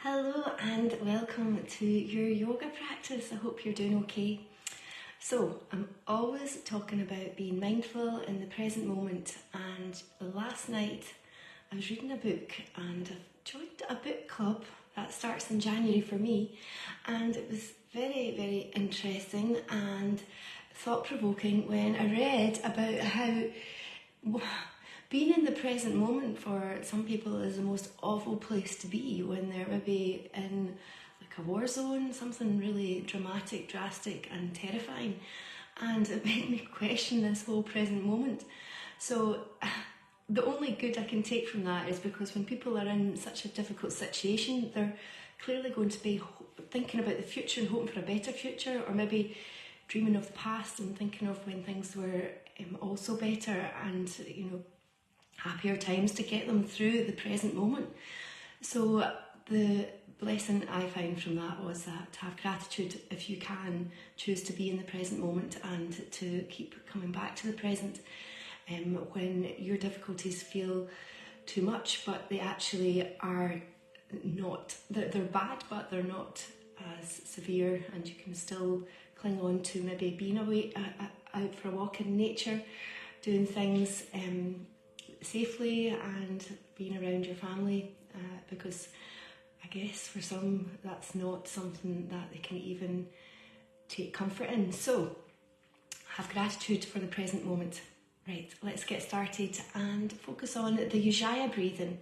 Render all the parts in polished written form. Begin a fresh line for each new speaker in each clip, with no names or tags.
Hello and welcome to your yoga practice. I hope you're doing okay. So, I'm always talking about being mindful in the present moment, and last night I was reading a book and I've joined a book club that starts in January for me, and it was very, very interesting and thought-provoking when I read about how being in the present moment for some people is the most awful place to be when they're maybe in like a war zone, something really dramatic, drastic and terrifying. And it made me question this whole present moment. So the only good I can take from that is because when people are in such a difficult situation, they're clearly going to be thinking about the future and hoping for a better future, or maybe dreaming of the past and thinking of when things were also better and, happier times to get them through the present moment. So the lesson I found from that was that to have gratitude if you can choose to be in the present moment and to keep coming back to the present when your difficulties feel too much, but they actually are not, they're bad, but they're not as severe, and you can still cling on to maybe being away out for a walk in nature, doing things safely and being around your family, because I guess for some that's not something that they can even take comfort in. So have gratitude for the present moment. Right, let's get started and focus on the Ujjayi breathing.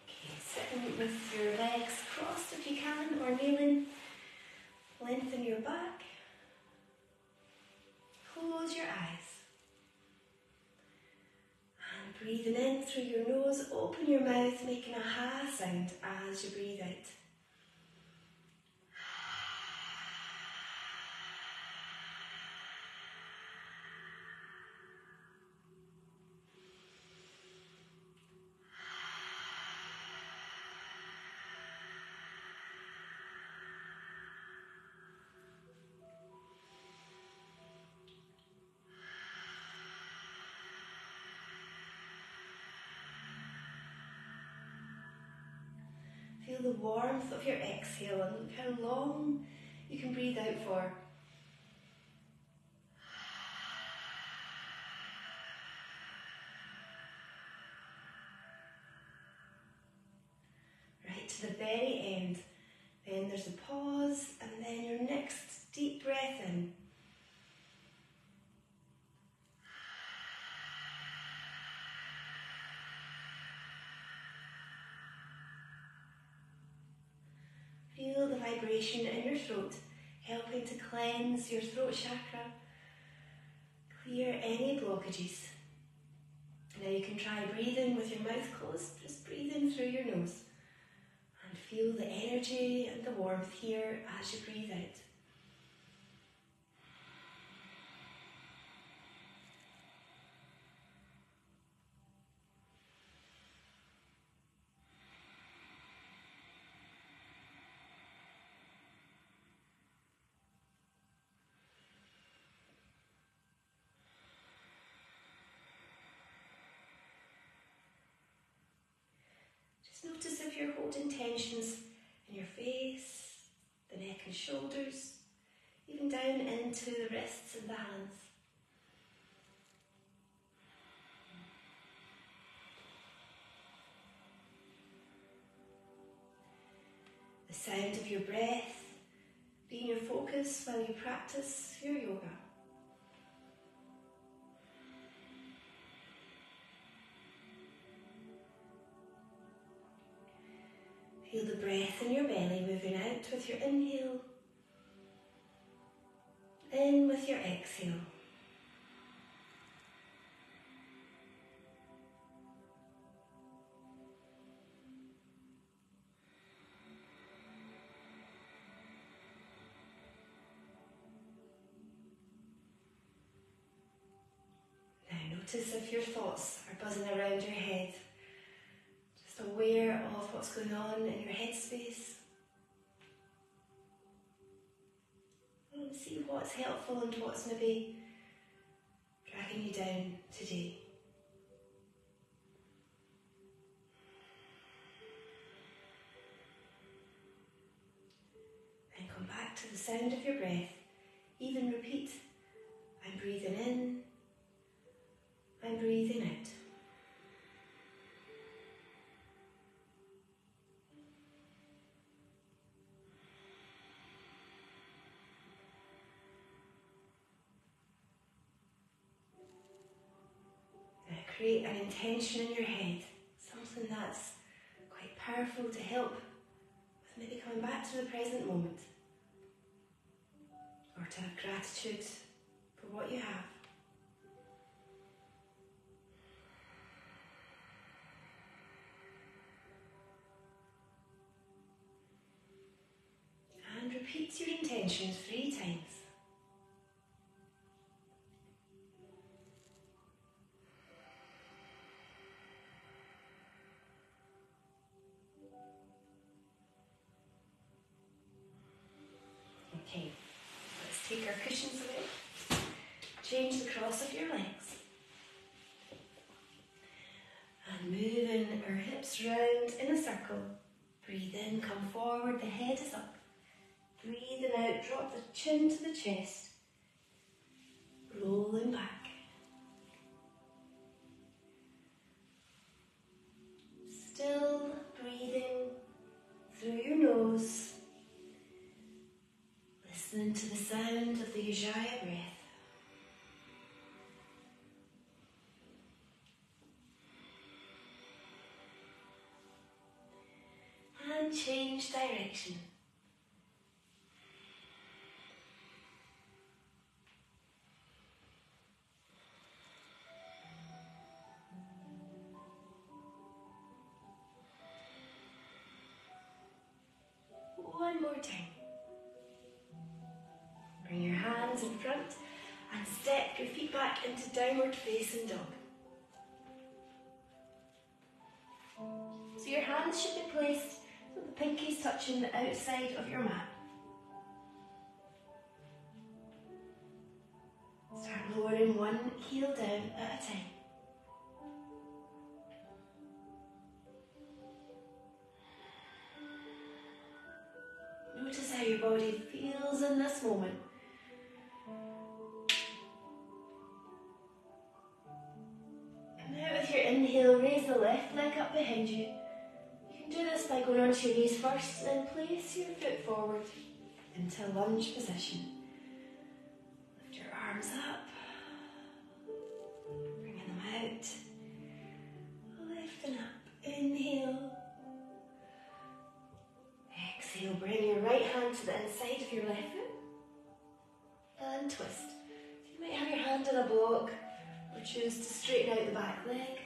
Okay, sitting with your legs crossed if you can, or kneeling. Lengthen your back. Close your eyes. And breathing in through your nose, open your mouth, making a ha sound as you breathe out. Feel the warmth of your exhale and look how long you can breathe out for. Right to the very end. Then there's a pause, and then your next deep breath in. Feel the vibration in your throat, helping to cleanse your throat chakra, clear any blockages. Now you can try breathing with your mouth closed, just breathe in through your nose and feel the energy and the warmth here as you breathe out. Notice if you're holding tensions in your face, the neck and shoulders, even down into the wrists and the hands. The sound of your breath being your focus while you practice your yoga. Feel the breath in your belly moving out with your inhale, in with your exhale. Now notice if your thoughts are buzzing around your head. Aware of what's going on in your headspace. And see what's helpful and what's maybe dragging you down today. to the sound of your breath. Even repeat, I'm breathing in, I'm breathing out. Now create an intention in your head, something that's quite powerful to help with maybe coming back to the present moment, or to have gratitude for what you have. And repeat your intention 3 times. Okay, let's take our cushions away. Change the cross of your legs. And moving our hips round in a circle. Breathe in, come forward, the head is up. Breathing out, drop the chin to the chest. Rolling back. Still breathing through your nose. Listening to the sound of the Ujjayi breath. And change direction. One more time. Bring your hands in front and step your feet back into downward facing dog. So your hands should be placed so the pinkies touching the outside of your mat. Start lowering one heel down at a time. Notice how your body feels in this moment. And now with your inhale, raise the left leg up behind you. You can do this by going onto your knees first, then place your foot forward into lunge position. Lift your arms up, bringing them out, lifting up, inhale. Exhale, bring your right hand to the inside of your left foot and twist. You might have your hand on a block or choose to straighten out the back leg.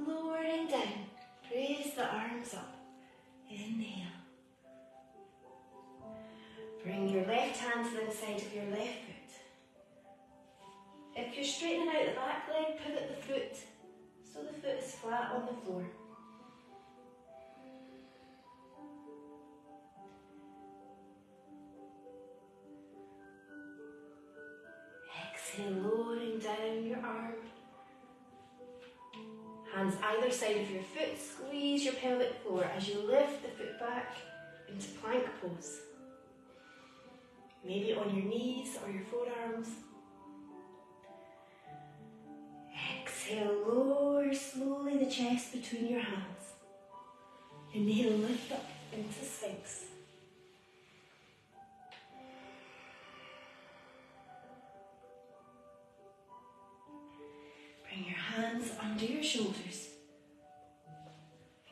Lowering down, raise the arms up. Inhale. Bring your left hand to the inside of your left foot. If you're straightening out the back leg, pivot the foot so the foot is flat on the floor. Exhale, lowering down your arm. Hands either side of your foot, squeeze your pelvic floor as you lift the foot back into plank pose. Maybe on your knees or your forearms. Exhale, lower slowly the chest between your hands. Inhale, lift up into Sphinx. Bring your hands under your shoulders.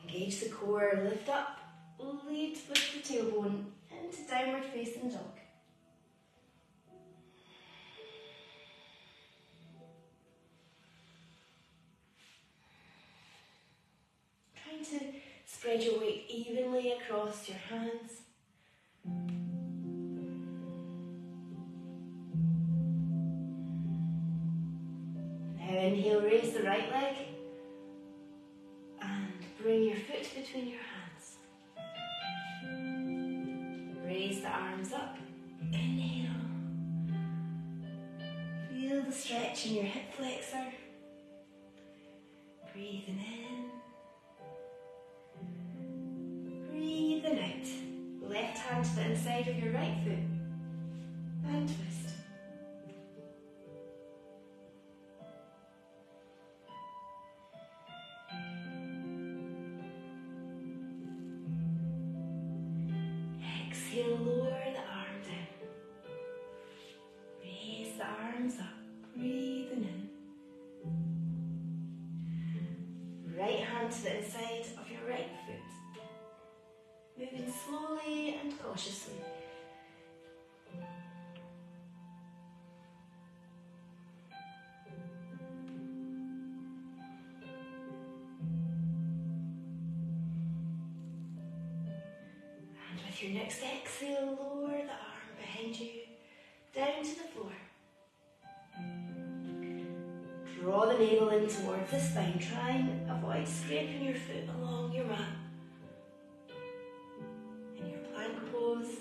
Engage the core, lift up, lead with the tailbone into downward facing dog. To spread your weight evenly across your hands. Now inhale, raise the right leg and bring your foot between your hands. Raise the arms up. Inhale. Feel the stretch in your hip flexor Breathing in. Breathing out. Left hand to the inside of your right foot. And twist. Exhale, lower the arm down. Raise the arms up. Breathing in. Right hand to the inside of your right foot. Moving slowly and cautiously. And with your next exhale, lower the arm behind you, down to the floor. Draw the navel in towards the spine. Try and avoid scraping your foot along your mat. In your plank pose,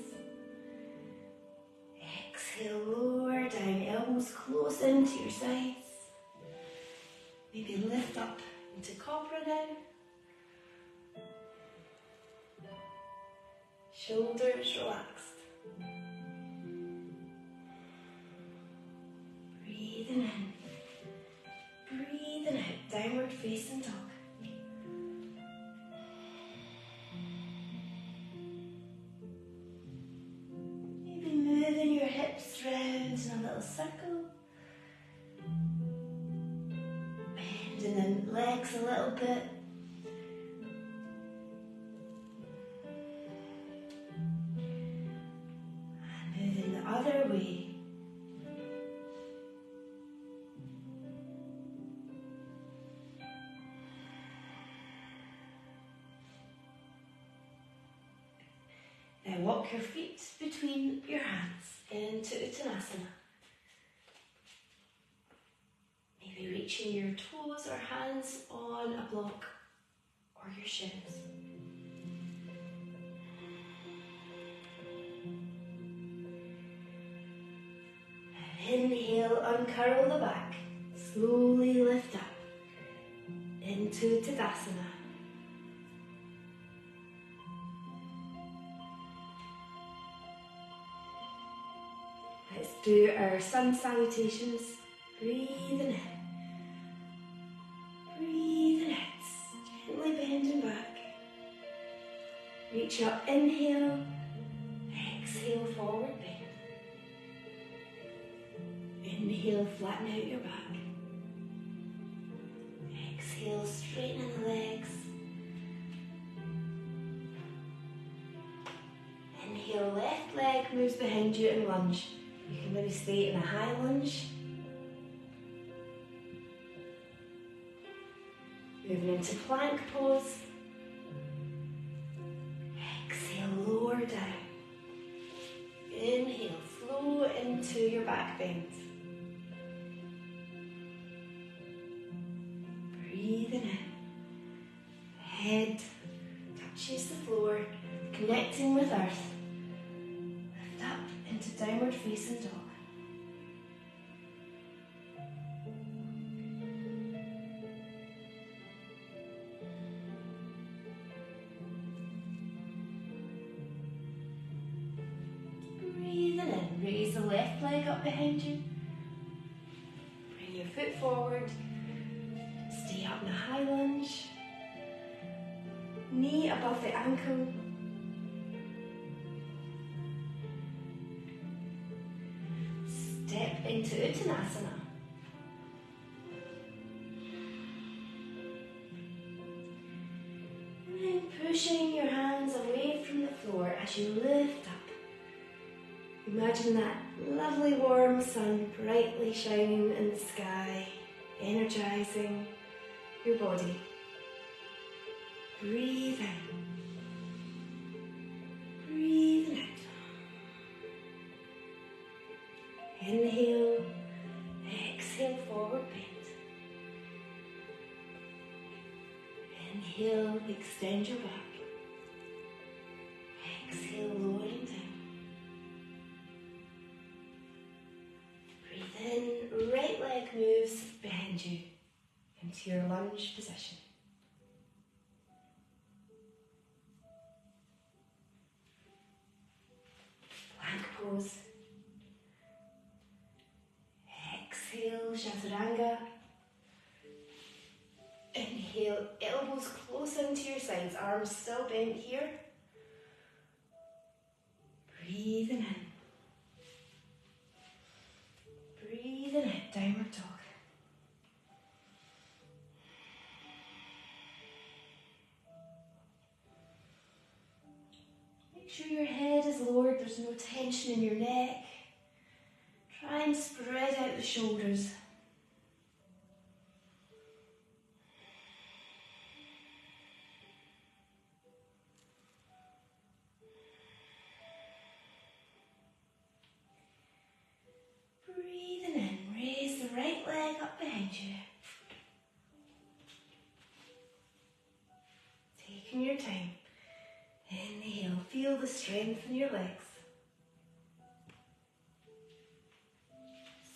exhale, lower down, elbows close into your sides. Maybe lift up into cobra now. Shoulders relaxed. Breathing in. Breathing out, downward facing dog. Maybe moving your hips round in a little circle. Bending the legs a little bit. And moving the other way. Now walk your feet between your hands into Uttanasana. Maybe reaching your toes or hands on a block or your shins. Now inhale, uncurl the back. Slowly lift up into Tadasana. Let's do our Sun Salutations. Breathing in. Breathing out. Gently bending back. Reach up, inhale. Exhale, forward bend. Inhale, flatten out your back. Exhale, straightening the legs. Inhale, left leg moves behind you in lunge. You can maybe stay in a high lunge. Moving into plank pose. Exhale, lower down. Inhale, flow into your back bend. Breathing in. Head touches the floor, connecting with earth. Lift up into downward facing dog. Breathing in, raise the left leg up behind you. Bring your foot forward. Stay up in a high lunge. Knee above the ankle. Step into Uttanasana. And then pushing your hands away from the floor as you lift up. Imagine that lovely warm sun brightly shining in the sky, energizing your body. Breathe in. Breathe out. Inhale, exhale, forward bend. Inhale, extend your back. Exhale, lowering down. Breathe in, right leg moves behind you into your lunge position. swing to your sides, arms still bent here. Breathing in. Breathing out, downward dog. Make sure your head is lowered, there's no tension in your neck. Try and spread out the shoulders. Breathing in, raise the right leg up behind you. Taking your time. Inhale, feel the strength in your legs.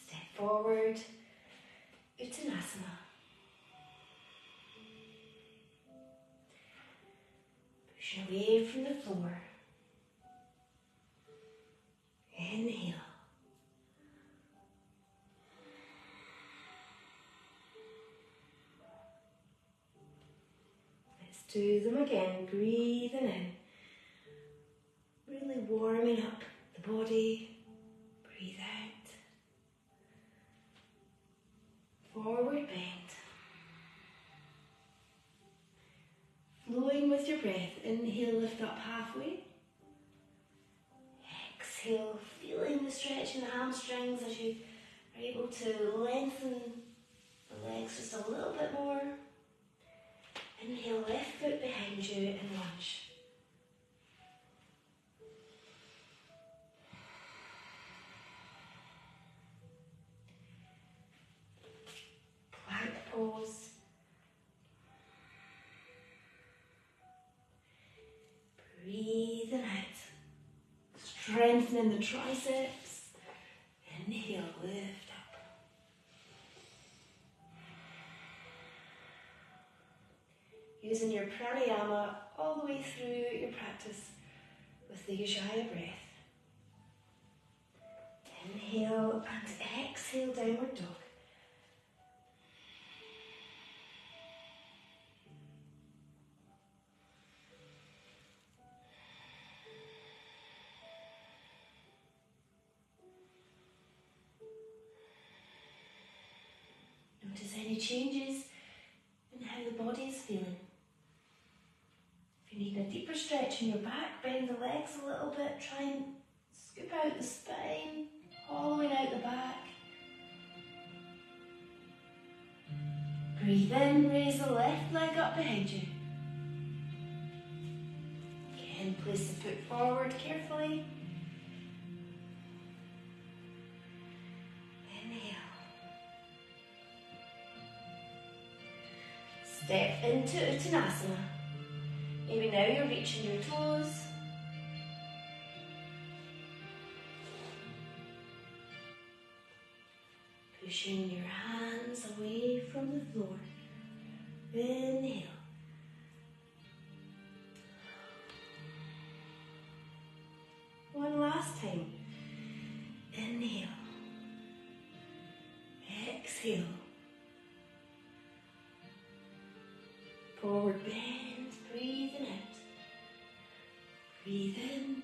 Step forward, Uttanasana. Push away from the floor. Inhale. Let's do them again, breathing in. Really warming up the body. Breathe out. Forward bend. Flowing with your breath. Inhale, lift up halfway. Exhale, feeling the stretch in the hamstrings as you are able to lengthen the legs just a little bit more. Inhale, left foot behind you and lunge. Plank pose. Breathing out. Strengthening the triceps. Inhale, lift up. Using your pranayama all the way through your practice with the Ujjayi breath. Inhale and exhale, downward dog. Notice any changes in how the body is feeling. If you need a deeper stretch in your back, bend the legs a little bit. Try and scoop out the spine, hollowing out the back. Breathe in, raise the left leg up behind you. Again, place the foot forward carefully. Step into Uttanasana. Maybe now you're reaching your toes. Pushing your hands away from the floor. Inhale. One last time. Inhale. Exhale. Forward bend, breathing out. Breathe in.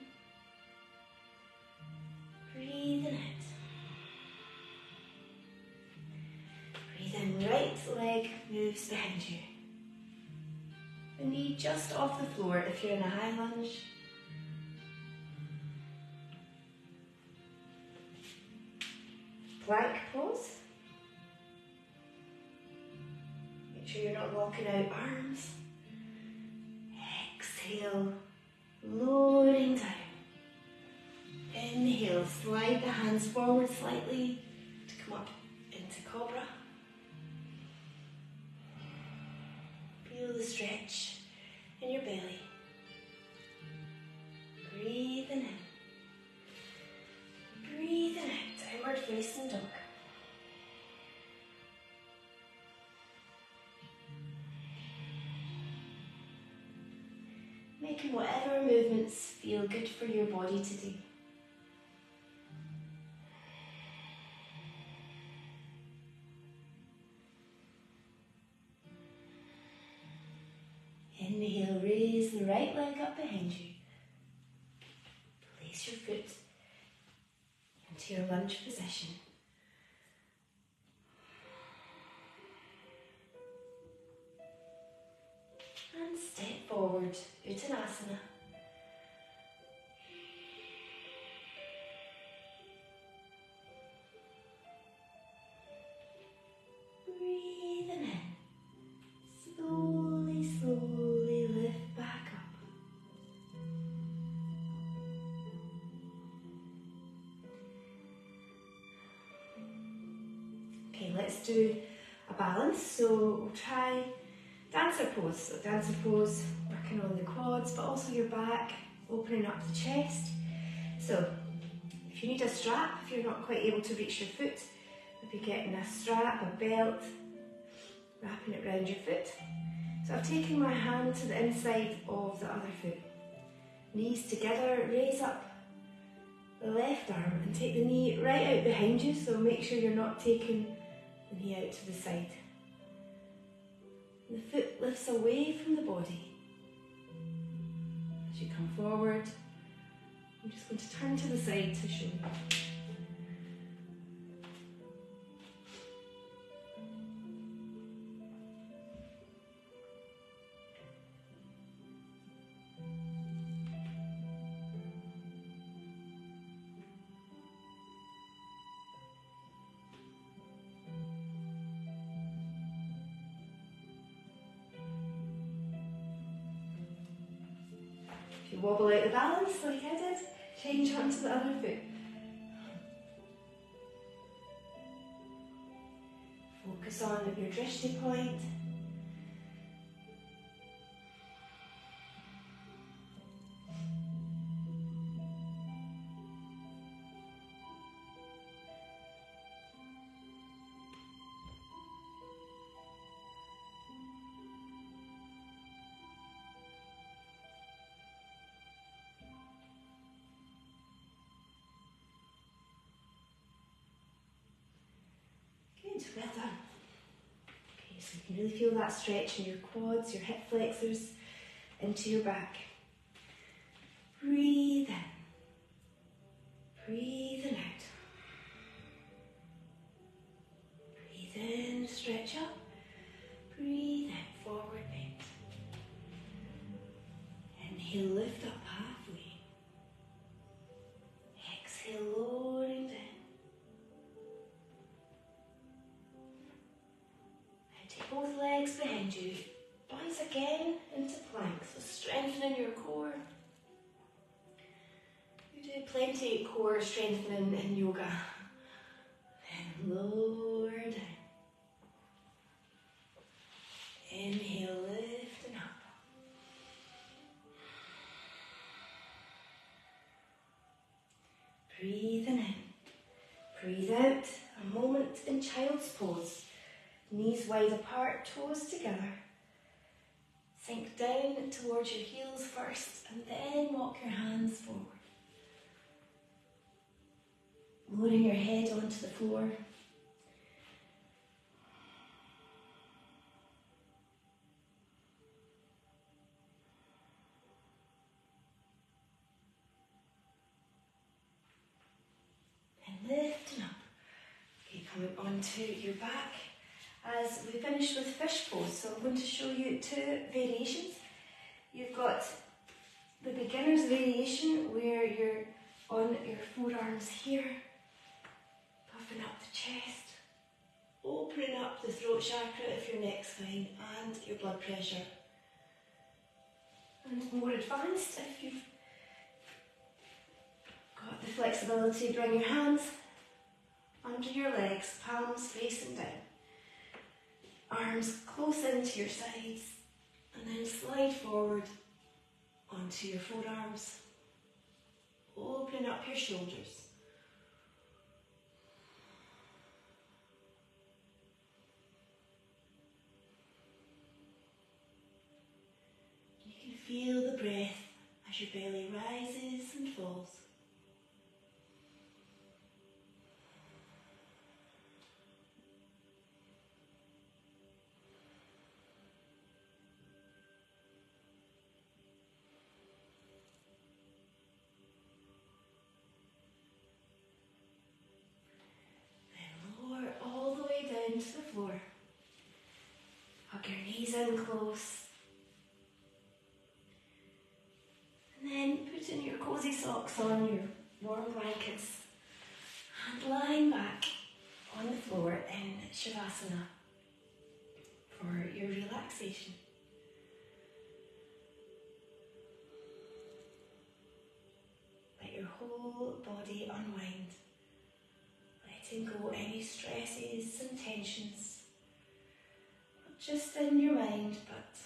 Breathing out. Breathe in, right leg moves behind you. The knee just off the floor if you're in a high lunge. Plank pose. Make sure you're not locking out arms. Exhale, lowering down. Inhale, slide the hands forward slightly to come up into Cobra. Feel the stretch in your belly. Breathing in. Breathing out, downward facing dog. Making whatever movements feel good for your body today. Release your foot into your lunge position. And step forward, Uttanasana. Breathing in. Slowly, slowly lift back up. Okay, let's do a balance. So we'll try dancer pose. So dancer pose, working on the quads, but also your back, opening up the chest. So if you need a strap, if you're not quite able to reach your foot, maybe getting a strap, a belt, wrapping it around your foot. So I've taken my hand to the inside of the other foot. Knees together, raise up the left arm and take the knee right out behind you. So make sure you're not taking the knee out to the side. The foot lifts away from the body. As you come forward, I'm just going to turn to the side to show you. If you wobble out the balance like I did, change onto the other foot. Focus on your drishti point. Good, well done. Okay, so you can really feel that stretch in your quads, your hip flexors, into your back. Breathe in. Breathe in out. Breathe in, stretch up. Breathe in, forward bend. Inhale, lift up halfway. Exhale, lowering down. Take both legs behind you. Bounce again into plank, so strengthening your core. You do plenty of core strengthening in yoga. Then lower down. Inhale, lifting up. Breathing in. Breathe out. A moment in child's pose. Knees wide apart, toes together. Sink down towards your heels first and then walk your hands forward. Lowering your head onto the floor. And lifting up. Okay, coming onto your back. As we finish with fish pose, so I'm going to show you two variations. You've got the beginner's variation where you're on your forearms here, puffing up the chest, opening up the throat chakra if your neck's fine, and your blood pressure. And more advanced, if you've got the flexibility, bring your hands under your legs, palms facing down. Arms close into your sides and then slide forward onto your forearms. Open up your shoulders. You can feel the breath as your belly rises and falls. floor. Hug your knees in close. And then putting your cozy socks on, your warm blankets, and lying back on the floor in Shavasana for your relaxation. Let your whole body unwind, letting go any stresses and tensions, not just in your mind, but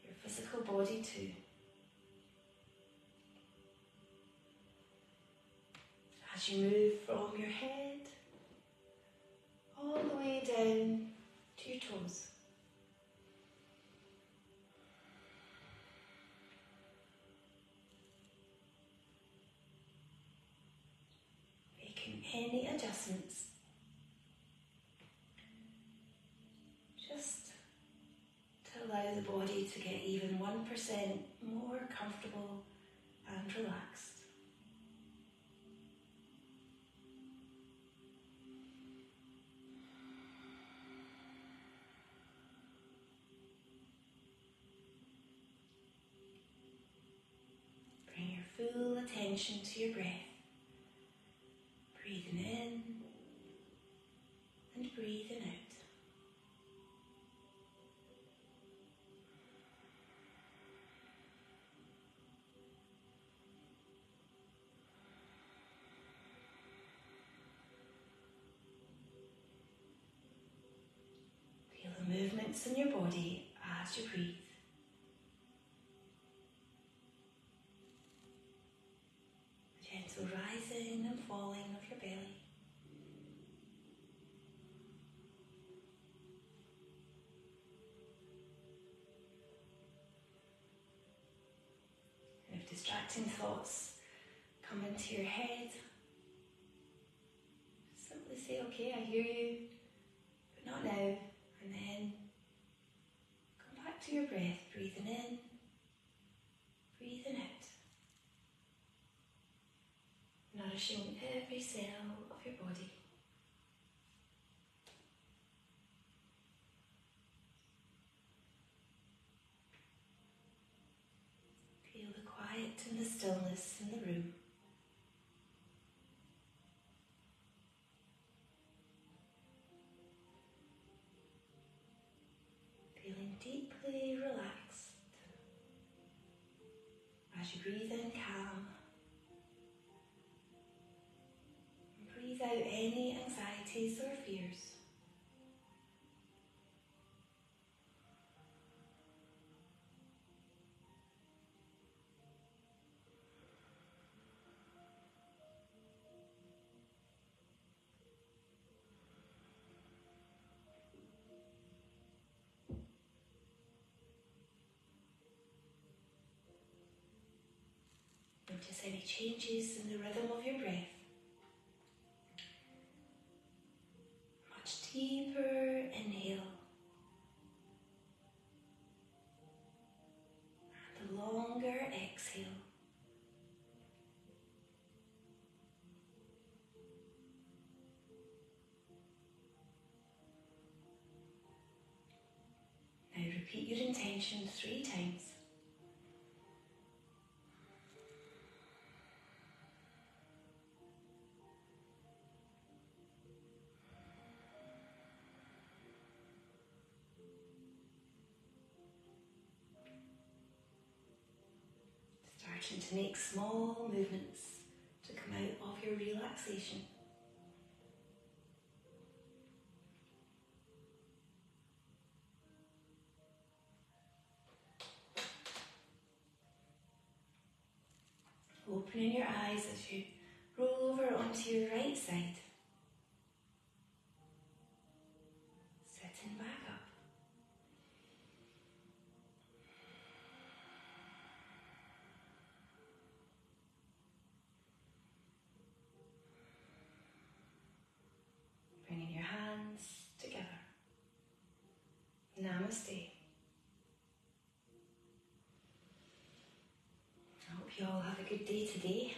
your physical body too. As you move from your head all the way down to your toes. Making any adjustments. Just to allow the body to get even 1% more comfortable and relaxed. Bring your full attention to your breath. Breathing in and breathing out. Feel the movements in your body as you breathe. Gentle rising and falling of your belly. And if distracting thoughts come into your head, simply say, okay, I hear you, but not now. And then come back to your breath, breathing in, breathing out. Nourishing every cell of your body. Feel the quiet and the stillness in the room. Feeling deeply relaxed as you breathe in calm. Breathe out any anxieties or fears. Notice any changes in the rhythm of your breath. Much deeper inhale. And a longer exhale. Now repeat your intention 3 times. Starting to make small movements to come out of your relaxation. Opening your eyes as you roll over onto your right side. Sitting back up. Bringing your hands together. Namaste. I hope you all have a good day today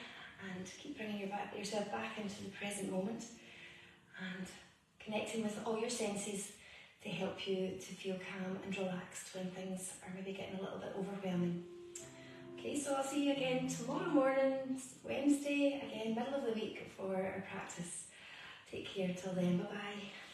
and keep bringing yourself back into the present moment and connecting with all your senses to help you to feel calm and relaxed when things are maybe getting a little bit overwhelming. Okay, so I'll see you again tomorrow morning, Wednesday, again, middle of the week for our practice. Take care till then, bye-bye.